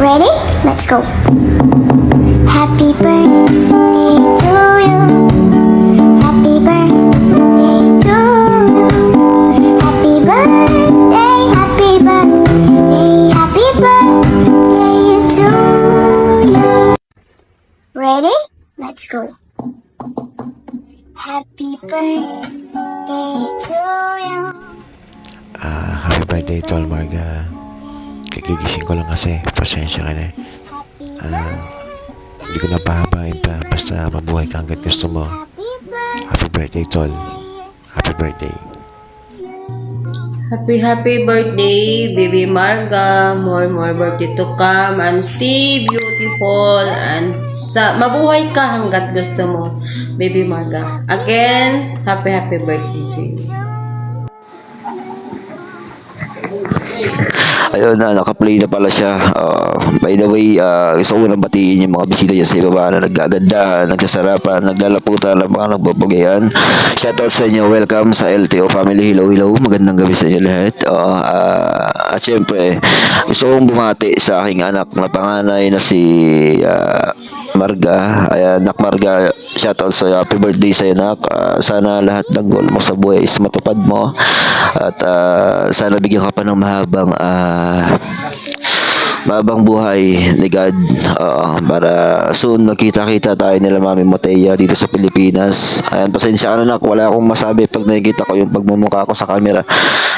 Ready? Let's go. Happy birthday to you. Happy birthday to you. Happy birthday, happy birthday, happy birthday to you. Ready? Let's go. Happy birthday to you. Happy birthday, Tol Marga. Kagigising ko lang kasi. Pasensya ka na. Hindi ko na pahabain pa. Basta mabuhay ka hanggat gusto mo. Happy birthday, Tol. Happy birthday. Happy birthday, baby Marga. More birthday to come. And stay beautiful. And mabuhay ka hanggat gusto mo, baby Marga. Again, happy birthday to you. Ayun na, naka-play na pala siya. By the way, gusto ko nang batiin yung mga bisita dyan sa ibaba na naggagandahan, nagsasarapan, naglalaputan, mga nagbabagian. Shoutout sa inyo, welcome sa LTO family. Hello. Magandang gabi sa inyo lahat. At syempre, gusto kong bumati sa aking anak na panganay na si Marga. Ayan, Nak Marga, shoutout sa happy birthday sa anak. Sana lahat ng goal mo sa buhay is matupad mo. At sana bigyan ka pa ng mahabang buhay ni God, para soon magkita-kita tayo nila Mami Moteya dito sa Pilipinas. Ayan, pasensya ka na nak, wala akong masabi pag nakikita ko yung pagmumukha ko sa camera.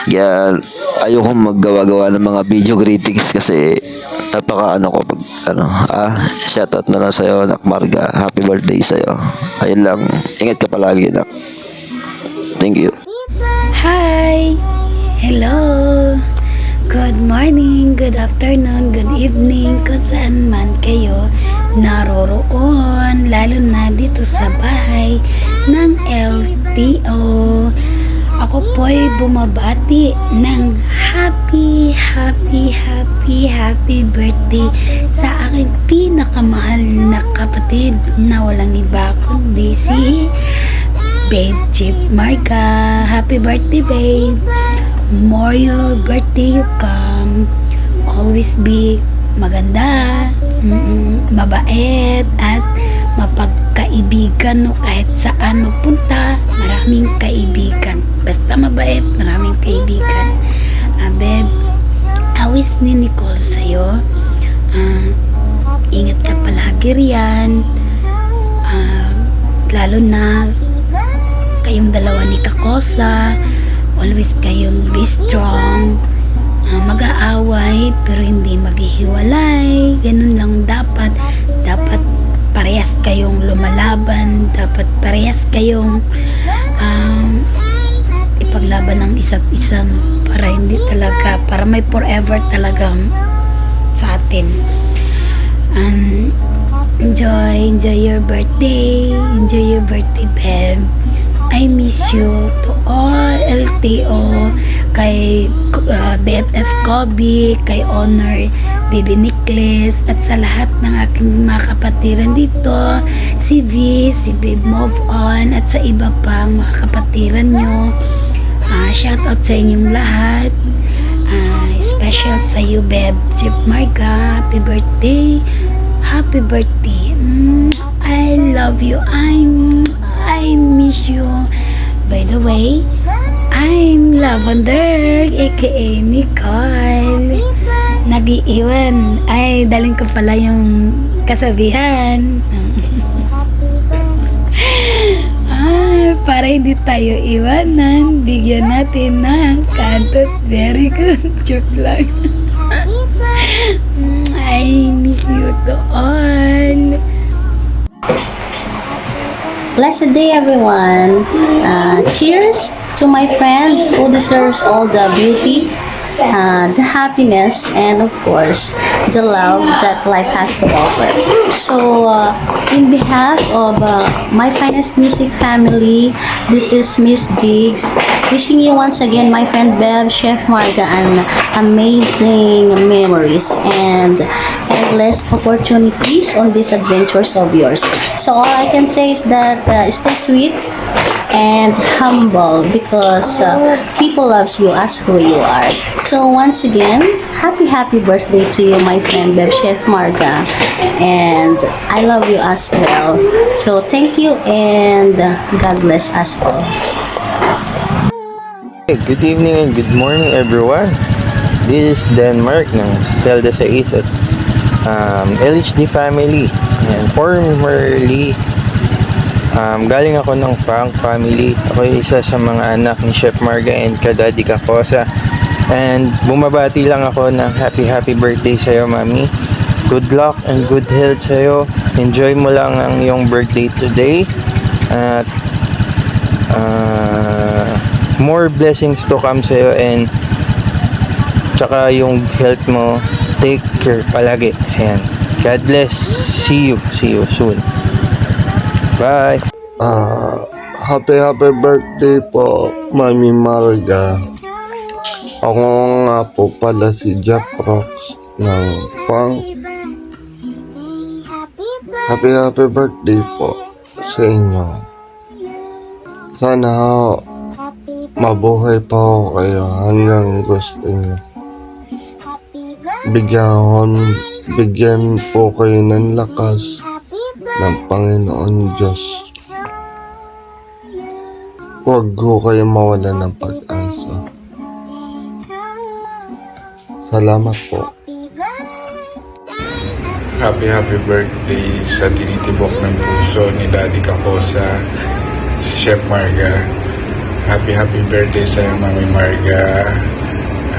Kaya ayokong maggawa-gawa ng mga video greetings kasi napaka pag shoutout na lang sa'yo, Nak Marga. Happy birthday sa'yo. Ayun lang, ingat ka palagi, nak. Thank you. Hi! Hello! Good morning, good afternoon, good evening, kung saan man kayo naroroon, lalo na dito sa bahay ng LTO. Ako po'y bumabati ng happy birthday sa aking pinakamahal na kapatid na walang iba kundi si Babe Chip Marga. Happy birthday, babe. More your birthday you come. Always be maganda, mabait, at mapagkaibigan, no? Kahit saan magpunta, maraming kaibigan. Basta mabait, maraming kaibigan. Babe, awis ni Nicole sa'yo. Ingat ka palagi riyan. Lalo na kayong dalawa ni Kakosa, always kayong be strong. Mag-aaway pero hindi maghihiwalay. Ganun lang dapat parehas kayong lumalaban, dapat parehas kayong ipaglaban ng isa't isa, para hindi talaga, para may forever talagang sa atin. Enjoy your birthday, babe. I miss you. To all LTO, kay BFF Kobe, kay Honor Baby Nicholas, at sa lahat ng aking mga kapatiran dito, si V, si Babe Move On, at sa iba pang mga kapatiran nyo. Shout out sa inyong lahat. Special sa iyo, Babe Chip Marga. Happy birthday. I love you. I miss you. By the way, I'm Lavender, aka Nicole. Nag-iiwan. Ay, daling ko pala yung kasabihan. Para hindi tayo iwanan, bigyan natin ng kantot. Very good. Joke lang. I miss you to all. Blessed day, everyone. Cheers to my friend who deserves all the beauty, the happiness, and of course, the love that life has to offer. So, in behalf of my finest music family, this is Miss Jigs, wishing you once again, my friend Bev, Chef Marga, an amazing memories and endless opportunities on these adventures of yours. So all I can say is that stay sweet, and humble because people loves you as who you are. So once again, happy birthday to you, my friend Bev Chef Marga, and I love you as well. So thank you and God bless us all. Hey, good evening and good morning everyone. This is Denmark ng Zelda sa Isat. LHD family. And formerly, galing ako ng Frank family. Ako ay isa sa mga anak ni Chef Marga and Kadadi Kakosa. And bumabati lang ako ng happy birthday sa'yo, Mami. Good luck and good health sa'yo. Enjoy mo lang ang iyong birthday today. At more blessings to come sa'yo and tsaka yung health mo, take care palagi. Ayan. God bless. See you soon. Bye. Happy birthday po, Mami Marga. Ako nga po pala si Jack Rocks ng Pang. Happy birthday po sa inyo. Sana mabuhay pa ako kayo hanggang gusto niyo. Bigyan po kayo ng lakas ng Panginoon Diyos. Huwag ko kayo mawala ng pag-asa. Salamat po. Happy birthday sa tinitibok ng puso ni Daddy Kakosa, si Chef Marga. Happy birthday sa Mami Marga.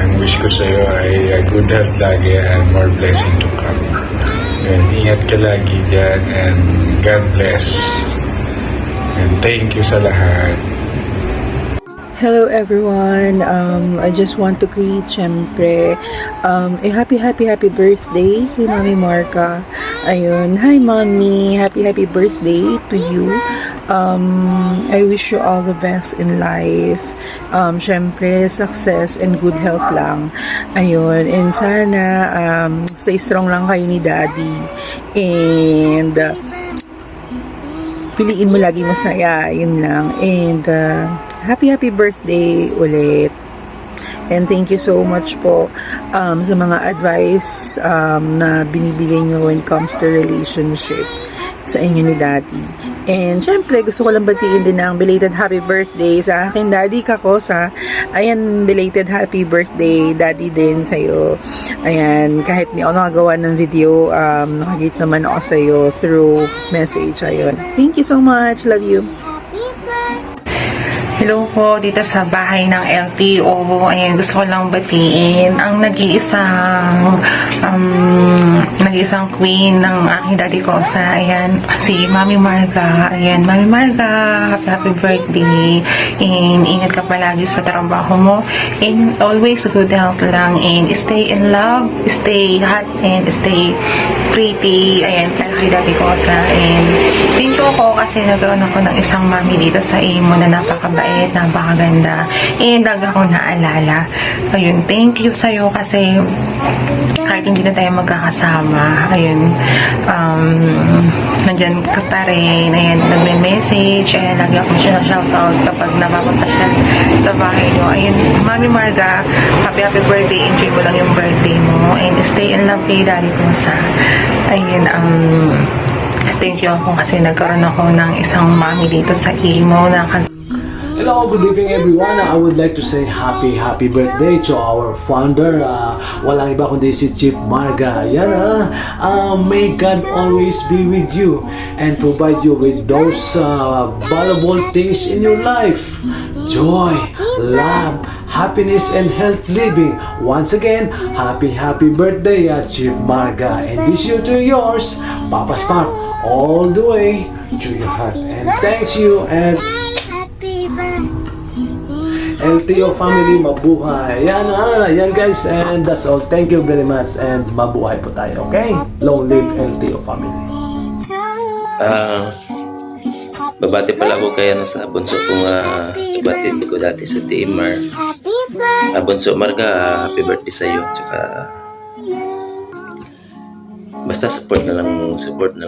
Ang wish ko sa iyo ay good health lagi and more blessing to come. And ingat ka lagi dyan and God bless. And thank you sa lahat. Hello everyone. I just want to greet syempre a happy birthday kay Mami Marga. Ayun, hi Mommy. Happy birthday to you. I wish you all the best in life. Syempre success and good health lang. Ayun, and sana stay strong lang kayo ni Daddy. And piliin mo lagi masaya, yun lang. And happy birthday ulit. And thank you so much po sa mga advice na binibigay nyo when it comes to relationship sa inyo ni Daddy. And syempre, gusto ko lang batiin din ng belated happy birthday sa akin, Daddy Kakosa. Ayan, belated happy birthday, Daddy, din sa'yo. Ayan, kahit di ako nakagawa ng video, nakagit naman ako sa'yo through message. Ayun. Thank you so much. Love you. Hello po, dito sa bahay ng LTO. Ayan, gusto ko lang batiin ang nag-iisang queen ng aking Daddy Kosa. Ayan, si Mami Marga. Ayan, Mami Marga, happy birthday. And ingat ka palagi sa trabaho mo. And always good health lang. And stay in love, stay hot, and stay pretty. Ayan, para kay Daddy Kosa. And thank you ako kasi nagkaroon ako ng isang mami dito sa imo na napakabait, napakaganda, and daga akong naalala. Ayun, thank you sa'yo kasi kahit hindi na tayo magkakasama, ayun, nandyan ka pa rin. Ayan, nagme-message, ayan, lagi ako siya shoutout kapag napapapasyal sa bahay nyo. Ayun, Mami Marga, happy birthday, enjoy mo lang yung birthday mo, and stay in love kay Daddy Kosa. Ayun, thank you ako kasi nagkaroon ako ng isang mami dito sa imo na Hello, good evening everyone. I would like to say happy birthday to our founder. Walang iba kundi si Chief Marga. Yan may God always be with you and provide you with those valuable things in your life. Joy, love, happiness, and health living. Once again, happy birthday, Chief Marga. And this year to yours, Papa Spark, all the way to your heart. And thanks you and LTO family, mabuhay. Yan guys, and that's all. Thank you very much and mabuhay po tayo, okay? Long live LTO family. Babati pala ako kaya sa bunso kong kabatid ko dati sa TMR. Bunso Marga, happy birthday sa iyo. Tsaka basta support na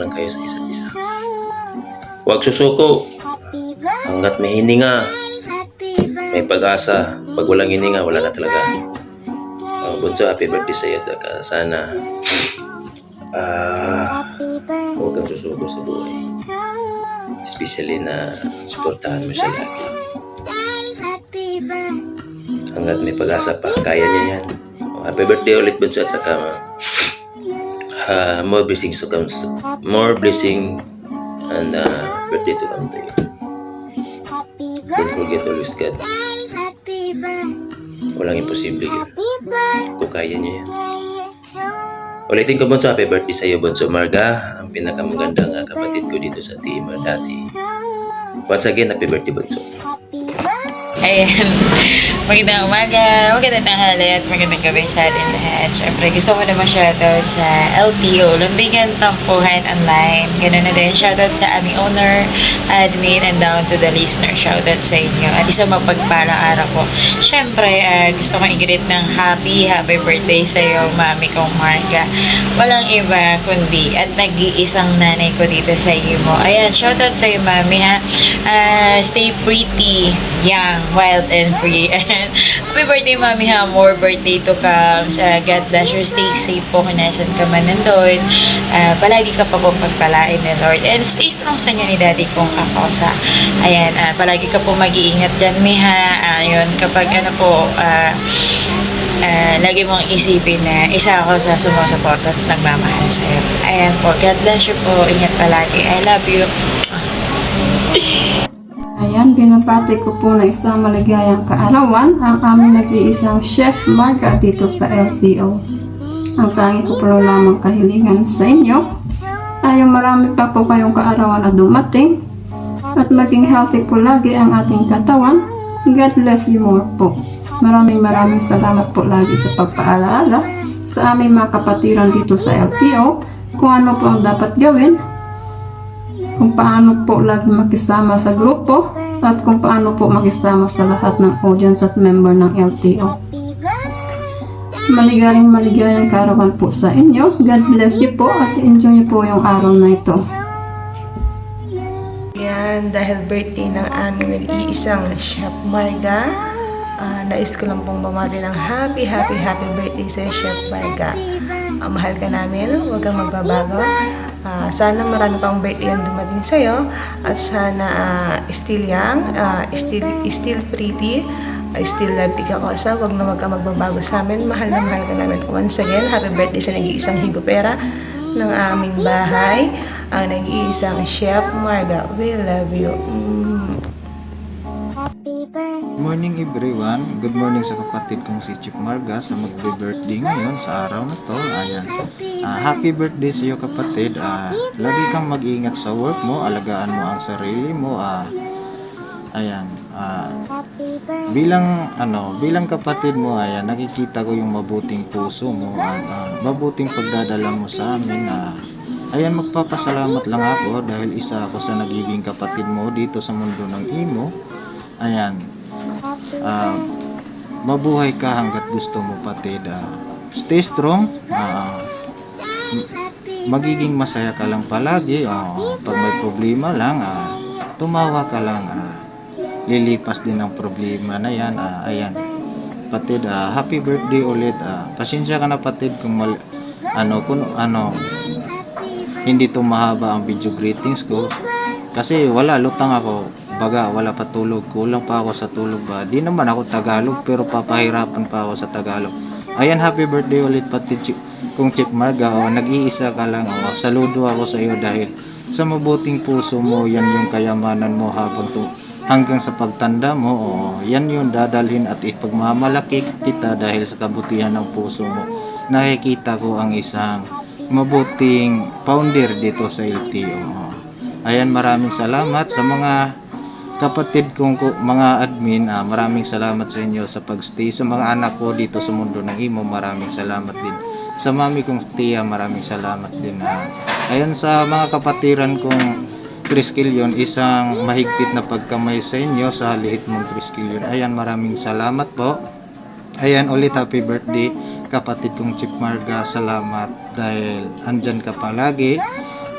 lang kayo sa isa't isa. Huwag susuko. Hanggat may hininga, may pag-asa. Pag walang hininga, wala na talaga. Bunso, happy birthday sa iyo. Sana huwag kang susuko sa buhay. Especially na supportahan mo siya lagi. Hanggat may pag-asa pa, kaya niya yan. Happy birthday ulit, Bunso, at saka more blessings to come. More blessing and birthday to come to you. Don't forget always God. Walang imposible yun. Kung kaya niya yan. Ulitin ko, Bunso, happy birthday sa iyo, Bunso Marga, ang pinakamagandang kapatid ko dito sa Timor dati. Once again, happy birthday, Bunso. Ayan. Magandang umaga, magandang tanghali at magandang gabi sa atin lahat. Siyempre, gusto ko naman shoutout sa LTO, Lambingan Tampuhan Online. Ganun na din, shoutout sa aming owner, admin, and down to the listener. Shoutout sa inyo. At isang mapagpalang araw ko. Siyempre, gusto ko i-greet ng happy birthday sa iyo, mami kong Marga. Walang iba kundi at nag-iisang nanay ko dito sa iyo mo. Ayan, shoutout sa iyo, mami, ha. Stay pretty, young, wild, and free. Happy birthday, mami, ha. More birthday to come. God bless you. Stay safe po kung nasan ka man nandun. Palagi ka pa po pagpalain ni Lord. And stay strong sa inyo ni Daddy kong kakosa. Ayan, palagi ka po mag-iingat dyan, mi, ha. Ayun, kapag ano po, lagi mong isipin na isa ako sa sumusuporta at nagmamahal sa'yo. Ayan po. God bless you po. Ingat palagi. I love you. Ayan, binabati ko po na isang maligayang kaarawan ang aming nag-iisang Chef Marga dito sa LTO. Ang tangi ko po lamang kahilingan sa inyo ay marami pa po kayong kaarawan na dumating at maging healthy po lagi ang ating katawan. God bless you more po. Maraming salamat po lagi sa pagpaalaala sa aming mga kapatiran dito sa LTO kung ano po ang dapat gawin, kung paano po lagi makisama sa grupo at kung paano po makisama sa lahat ng audience at member ng LTO. Maligayang kaarawan po sa inyo. God bless you po at enjoy niyo po yung araw na ito. Yan, dahil birthday ng aming nag-iisang Chef Marga, nais ko lang pong bumati ng happy birthday sa Chef Marga. Mahal ka namin, huwag kang magbabago. Sana marami pang birthday ang dumating sa'yo at sana still young, still pretty, still lovely ka Kosa. Huwag ka magbabago sa amin. Mahal na mahal ka namin. Once again, happy birthday sa nag-iisang higupera ng aming bahay, ang nag-iisang Chef Marga. We love you. Good morning everyone. Good morning sa kapatid kong si Chef Marga sa magbe-birthday ngayon sa araw na to. Ayan. Happy birthday sa iyo kapatid. Lagi kang mag-ingat sa work mo, alagaan mo ang sarili mo. Ayan. Bilang kapatid mo, ayan, nakikita ko yung mabuting puso mo at mabuting pagdadala mo sa amin. Ayan, magpapasalamat lang ako dahil isa ako sa nagiging kapatid mo dito sa mundo ng imo. Ayan, mabuhay ka hanggat gusto mo, patid. Stay strong. Magiging masaya ka lang palagi. Pag may problema lang, tumawa ka lang. Lilipas din ang problema na yan. Ayan, patid, happy birthday ulit. Pasensya ka na, patid, kung hindi to mahaba ang video greetings ko. Kasi lutang ako, baga wala pa tulog, kulang pa ako sa tulog ba. Di naman ako Tagalog pero papahirapan pa ako sa Tagalog. Ayan, happy birthday ulit pati kung Chef Marga. Nag-iisa ka lang. Saludo ako sa iyo dahil sa mabuting puso mo, yan yung kayamanan mo hanggang sa pagtanda mo. Yan yung dadalhin at ipagmamalaki kita dahil sa kabutihan ng puso mo. Nakikita ko ang isang mabuting founder dito sa LTO. Ayan, maraming salamat sa mga kapatid kong mga admin. Maraming salamat sa inyo sa pagstay. Sa mga anak ko dito sa mundo ng imo, maraming salamat din. Sa mami kong Tia, maraming salamat din. Ayan, sa mga kapatiran kong Triskelion, isang mahigpit na pagkamay sa inyo sa liit mong Triskelion. Ayan, maraming salamat po. Ayan, ulit happy birthday kapatid kong Chef Marga. Salamat dahil andyan ka palagi.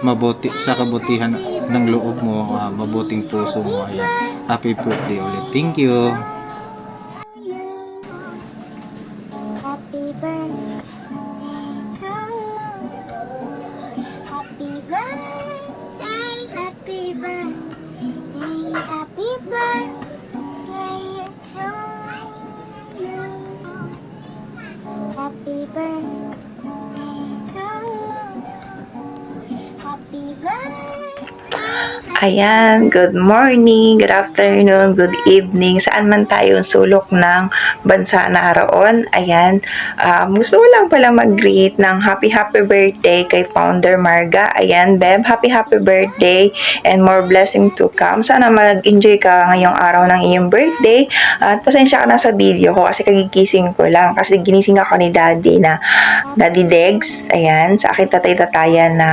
Mabuti sa kabutihan ng loob mo, mabuting puso mo. Ayan. Happy birthday ulit. Thank you. Happy birthday to you. Happy birthday, happy birthday, happy birthday to you. Happy birthday to you. Happy birthday. Ayan, good morning, good afternoon, good evening, saan man tayo sulok ng bansa naroon. Ayan, gusto ko lang pala mag-greet ng happy birthday kay Founder Marga. Ayan, Beb, happy birthday and more blessing to come. Sana mag-enjoy ka ngayong araw ng iyong birthday. At pasensya ka na sa video ko kasi kagigising ko lang kasi ginising ako ni Daddy Degs. Ayan, sa akin tatay-tatayan na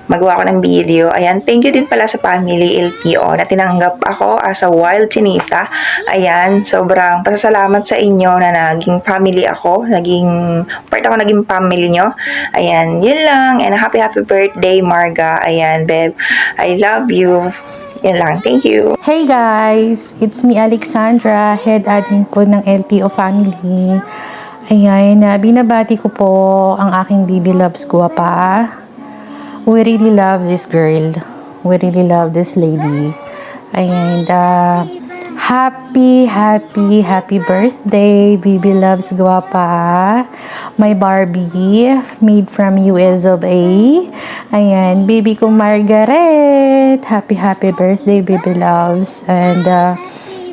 magawa ko ng video. Ayan, thank you din pala sa family LTO na tinanggap ako as a wild chinita. Ayan, sobrang pasasalamat sa inyo na naging family ako, naging family nyo. Ayan, yun lang. And happy birthday, Marga. Ayan, Beb, I love you. Yan lang. Thank you. Hey guys! It's me, Alexandra, head admin po ng LTO family. Ayan, binabati ko po ang aking baby loves guwapa. We really love this girl. We really love this lady. And happy birthday, baby loves guwapa. My Barbie, made from US of A. Ayan, baby ko Margaret. Happy birthday, baby loves. And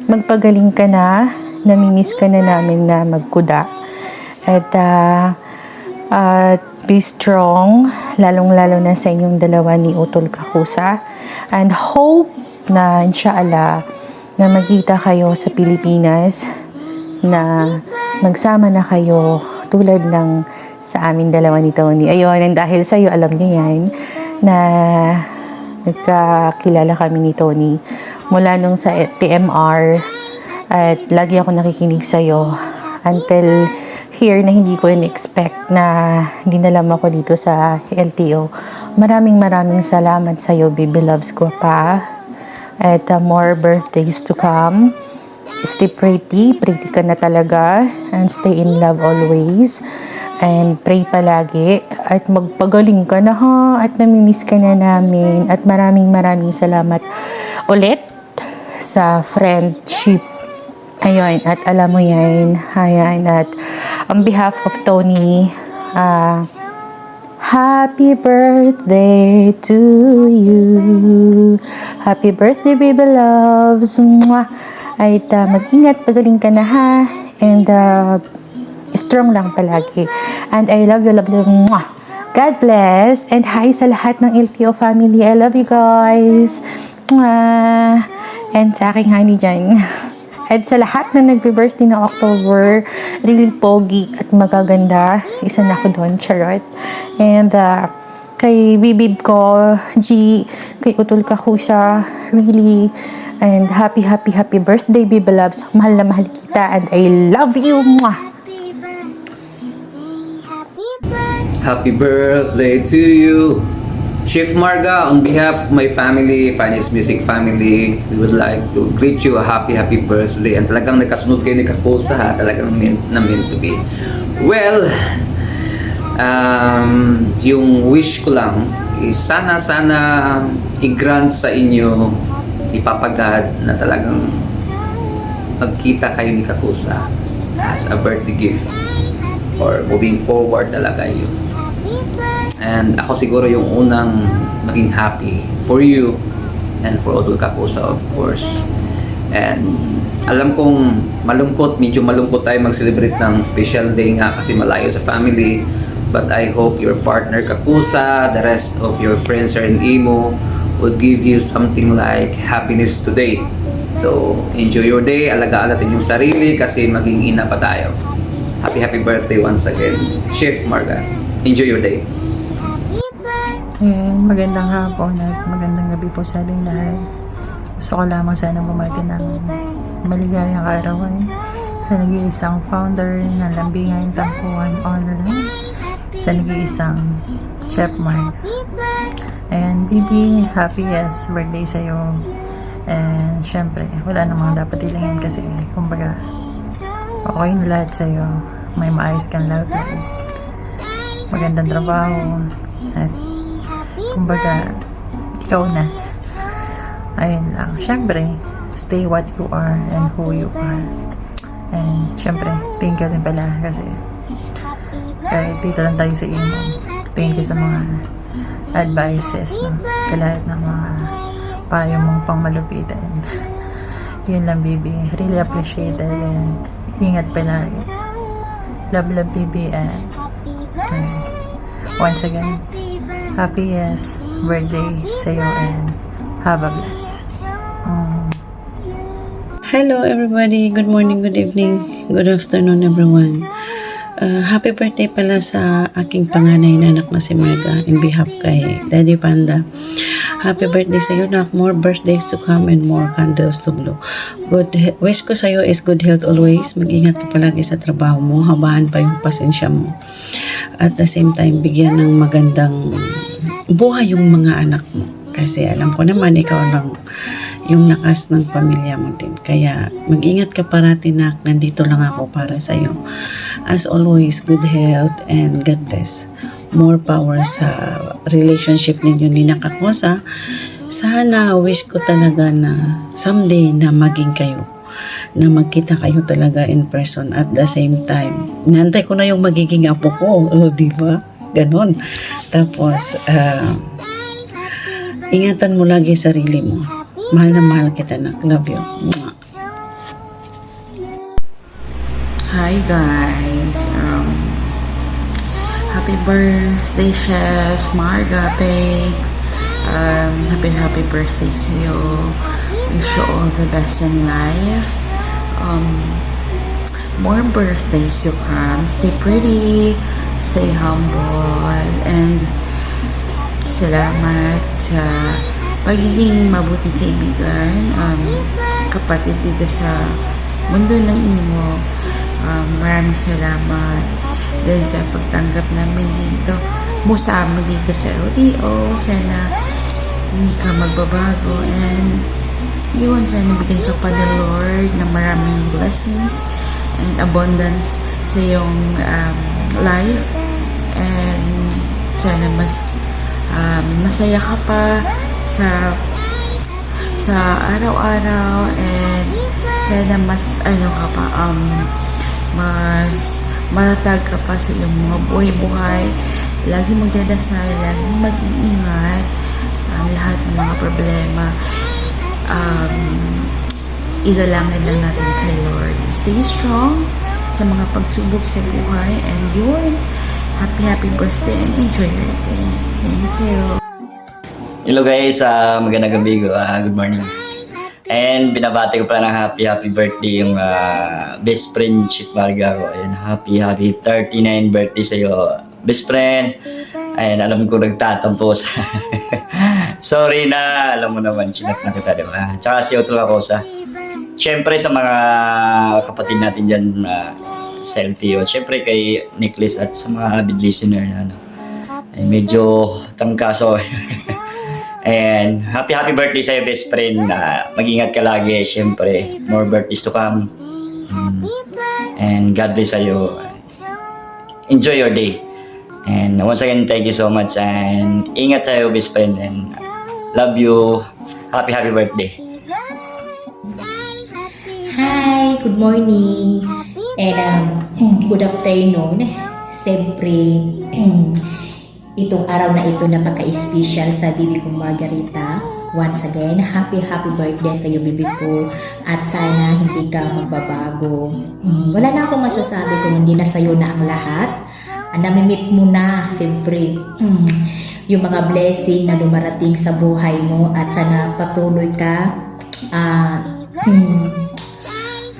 magpagaling ka na. Namimiss ka na namin na magkuda. At be strong, lalong-lalo na sa inyong dalawa ni Utol Kakusa. And hope na inshallah na magkita kayo sa Pilipinas, na magsama na kayo tulad ng sa amin dalawa ni Tony. Ayun, and dahil sa'yo, alam niyo yan, na nagkakilala kami ni Tony mula nung sa TMR at lagi ako nakikinig sa'yo until here na hindi ko in-expect na dinalam ako dito sa LTO. Maraming salamat sa iyo, baby loves ko pa. At more birthdays to come. Stay pretty ka na talaga. And stay in love always. And pray palagi. At magpagaling ka na ha. At namimiss ka na namin. At maraming salamat ulit sa friendship. Ayun, at alam mo yan. Ayan, at on behalf of Tony, happy birthday to you. Happy birthday, baby loves. Mwah. At mag-ingat, pagaling ka na ha. And strong lang palagi. And I love you. Mwah. God bless. And hi sa lahat ng LTO family. I love you guys. Mwah. And sa aking honey dyan. At sa lahat na nagbe-birthday ng October, really pogi at magaganda. Isa na ako doon, charot. And kay bibib ko, G, kay Utol Kakusa, really, and happy birthday, baby loves. Mahal na mahal kita, and I love you. Mwah! Happy birthday to you, Chief Marga. On behalf of my family, Finest Music family, we would like to greet you a happy birthday. And talagang nagkasunod kayo ni Kakusa ha, talagang meant to be. Well, yung wish ko lang is sana i-grant sa inyo, ipapagad na talagang magkita kayo ni Kakusa as a birthday gift or moving forward talaga yun. And ako siguro yung unang maging happy for you and for Utol Kakusa, of course. And alam kong medyo malungkot tayo mag-celebrate ng special day nga kasi malayo sa family. But I hope your partner Kakusa, the rest of your friends here in Imo would give you something like happiness today. So enjoy your day, alagaan natin yung sarili kasi maging ina pa tayo. Happy birthday once again, Chef Marga. Enjoy your day. Magandang hapon at magandang gabi po sa ating lahat. Gusto ko lamang sana bumati ng maligayang kaarawan sa nag-iisang founder ng Lambingan Tampuan Online, sa nag-iisang Chef Marga. And baby, happiest birthday sa'yo. And syempre, wala namang dapat ilingin kasi kumbaga okay na lahat sa'yo. May maayos kang love life, magandang trabaho, at kumbaga ikaw na. Ayun lang. Syempre, stay what you are and who you are. And syempre, thank you din pala kasi kahit dito lang tayo sa imo. Thank you sa mga advices, no? Sa lahat ng mga payo mong pang malupitan. Yun lang, baby. Really appreciate it. And ingat palagi. Love, baby. And once again, happiest birthday sa'yo and have a blessed. Hello everybody, good morning, good evening, good afternoon everyone. Happy birthday pala sa aking panganay na anak na si Marga in behalf kay Daddy Panda. Happy birthday sa iyo, nak. More birthdays to come and more candles to blow. Wish ko sa iyo is good health always. Mag-ingat ka palagi sa trabaho mo. Habaan pa yung pasensya mo. At the same time, bigyan ng magandang buhay yung mga anak mo. Kasi alam ko naman ikaw lang yung lakas ng pamilya mo din. Kaya mag-ingat ka parati, nak. Nandito lang ako para sa iyo. As always, good health and God bless. More power sa relationship ninyo ni Nakakosa. Sana wish ko talaga na someday na maging kayo, na magkita kayo talaga in person at the same time. Nantay ko na yung magiging apo ko, di ba? Ganon. Tapos ingatan mo lagi sarili mo. Mahal na mahal kita, nak. Love you. Mwah. Hi guys, happy birthday Chef Marga Babe. Happy birthday to you. Wish you all the best in life. More birthdays to come. Stay pretty, stay humble, and salamat sa pagiging mabuting kaibigan, kapatid dito sa mundo ng imo. Maraming salamat din sa pagtanggap namin dito mo sa amin dito sa LTO. Sana hindi ka magbabago, and yun, sana bigyan ka pa ng Lord na maraming blessings and abundance sa iyong life, and sana mas masaya ka pa sa araw-araw, and sana mas ka pa mas matatag ka pa sa iyong mga buhay-buhay. Lagi magdadasal, lagi mag-iingat, lahat ng mga problema idalangin lang natin kay Lord. Stay strong sa mga pagsubok sa buhay, and yun, happy birthday and enjoy your day. Thank you. Hello guys, magandang gabi. Good morning. And binabati ko pala ng happy birthday yung best friend Chief Marga ko. Ayun, happy 39 birthday sa'yo, best friend. Ayun, alam ko nagtatampo sa sorry na, alam mo naman, sinat na kita, diba? Tsaka si Otto Lacosa. Siyempre sa mga kapatid natin dyan sa LTO. Siyempre kay Nicholas at sa mga avid listener na ay medyo tangkaso. And happy birthday sa'yo, best friend. Mag-ingat ka lagi, syempre. More birthdays to come. And God bless sa'yo. Enjoy your day. And once again, thank you so much. And ingat sa'yo, best friend. And love you. Happy birthday. Hi, good morning. And good afternoon. Siyempre, itong araw na ito napaka-special sa bibi kong Margarita. Once again, happy birthday sa iyo, bibi ko. At sana hindi ka magbabago. Wala na akong masasabi kung hindi na sa'yo na ang lahat. Namimit mo na, siyempre, yung mga blessing na dumarating sa buhay mo. At sana patuloy ka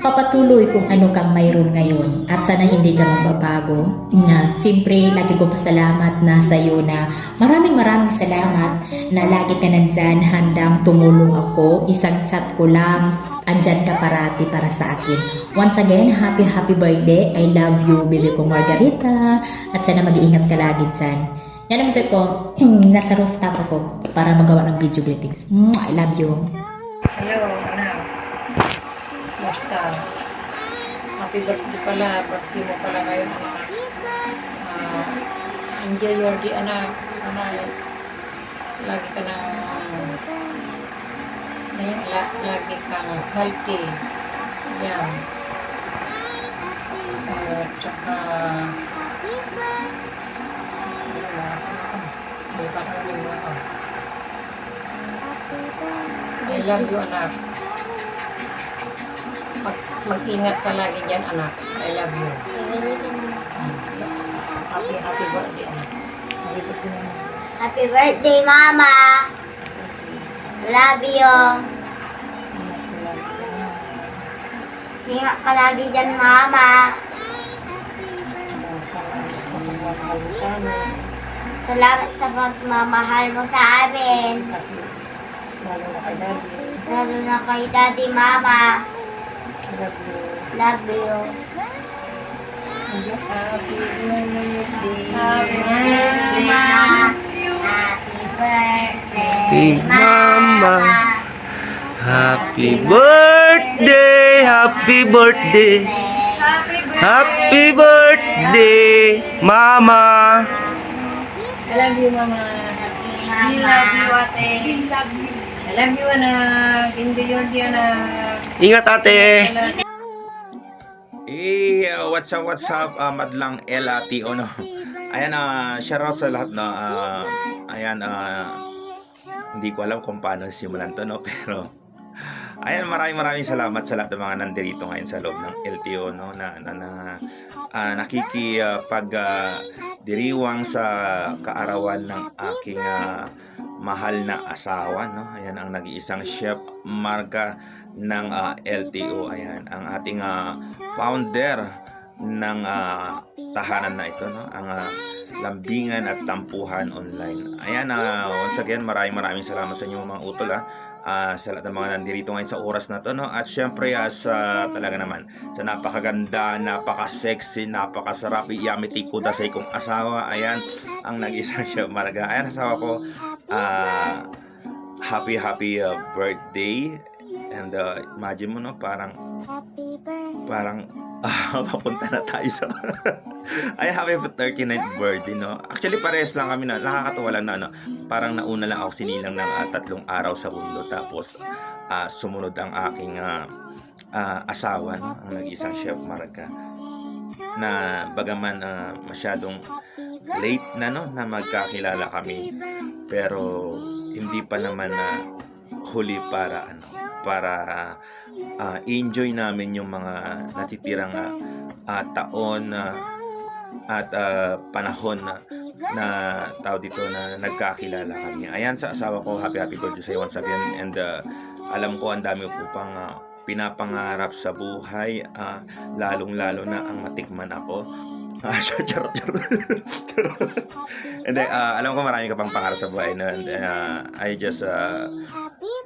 papatuloy kung ano kang mayroon ngayon, at sana hindi ka magbabago. Siyempre, lagi ko pasalamat na sa iyo, na maraming salamat na lagi ka nandyan, handang tumulong ako. Isang chat ko lang, andyan ka parati para sa akin. Once again, happy birthday. I love you, baby ko Margarita. At sana mag-iingat ka lagi dyan. Yan ang ko, nasa rooftop ako para magawa ng video greetings. I love you. Hello, anak. Basta. Happy birthday pala. Birthday mo pala ngayon, anak. Enjoy your day, anak. Lagi ka na lagi kang healthy. Yan. Tsaka I love you, anak. Mag-ingat ka lagi dyan, anak. I love you. Happy birthday, anak. Happy birthday, Mama. Love you. Ingat ka lagi dyan, Mama. Salamat sa pagmamahal mo sa amin. Lalo na kay Daddy, Mama. Love you. Happy birthday. Happy birthday, Mama. Happy birthday, happy birthday. Happy birthday, Mama. I love you, Mama. We love you, Ate. We love you. I love you, anak. Enjoy your day, anak. Ingat, ate. Hey, what's up, madlang LATO, no? Ayan, shoutout sa lahat, no? Ayan, hindi ko alam kung paano simulan to, no? Pero, ayan, maraming salamat sa lahat ng mga nandito ngayon sa loob ng LTO, no? Na nakikipagdiriwang sa kaarawan ng aking mahal na asawa, no? Ayan ang nag-iisang Chef Marga ng LTO. Ayan ang ating founder ng tahanan na ito, no? Ang Lambingan at Tampuhan Online. Ayan, once again, maraming salamat sa inyo mga utol, sa lahat ng mga nandito ngayon sa oras na to, no? At syempre, sa talaga naman sa napakaganda, napaka-sexy, napakasarap, yamiti kudasay kong asawa. Ayan ang nag-isang Chef Marga. Ayan, asawa ko, happy birthday. And imagine mo, no, parang papunta na tayo sa ay happy 39th birthday, no. Actually parehas lang kami, na nakakatuwa lang na, no, parang nauna lang ako sinilang ng 3 araw sa mundo, tapos sumunod ang aking asawa, no, ang nag-isang Chef Marga, na bagaman masyadong late na, no, na magkakilala kami, pero hindi pa naman huli para enjoy namin yung mga natitirang taon at panahon na tao dito na nagkakilala kami. Ayan, sa asawa ko, happy birthday sa iyo once again, and alam ko ang dami ko pang pinapangarap sa buhay, lalong-lalo na ang matikman ako. Charot. And then, alam ko marami ka pang pangarap sa buhay, no? And I just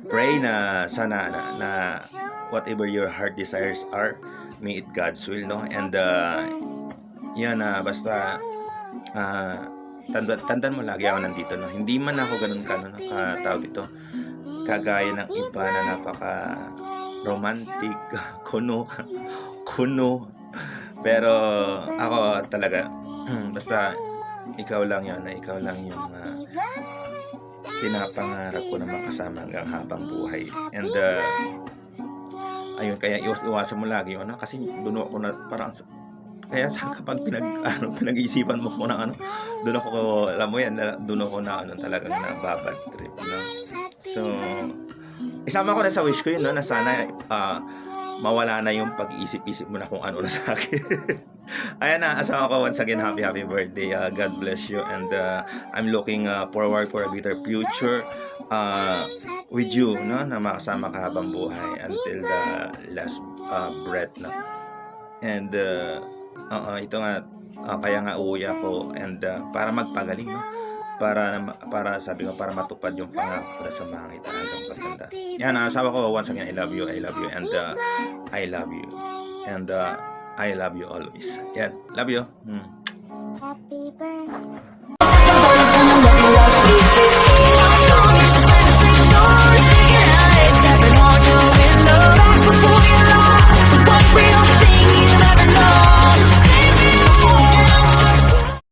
pray na sana na whatever your heart desires are, may it God's will, no? And yan, basta tandaan mo lagi ako nandito, no? Hindi man ako ganun katawag ito, kagaya ng iba na napaka romantic, kuno. Pero ako talaga, basta ikaw lang yun, ikaw lang yung pinapangarap ko na makasama hanggang habang buhay. And ayun, kaya iwasan mo lagi yun, kasi doon ako na parang, kaya saan kapag pinag-iisipan mo ko ng doon ako, alam mo yan, doon ako na talagang nababad trip, no? So isama ko na sa wish ko yun, no, na sana mawala na yung pag-iisip-isip mo na kung ano na sa akin. Ayan na, asawa ko, once again, happy birthday. God bless you, and I'm looking forward for a better future with you, no, na makasama ka habang buhay until the last breath, no? And ito nga, kaya nga uuwi ako, and para magpagaling, no? Para sabi ko, para matupad yung pangako na samahan kita hanggang pagtanda. Yan, asawa ko, once again, I love you, and I love you, and I love you always. Yan, love you. Happy birthday.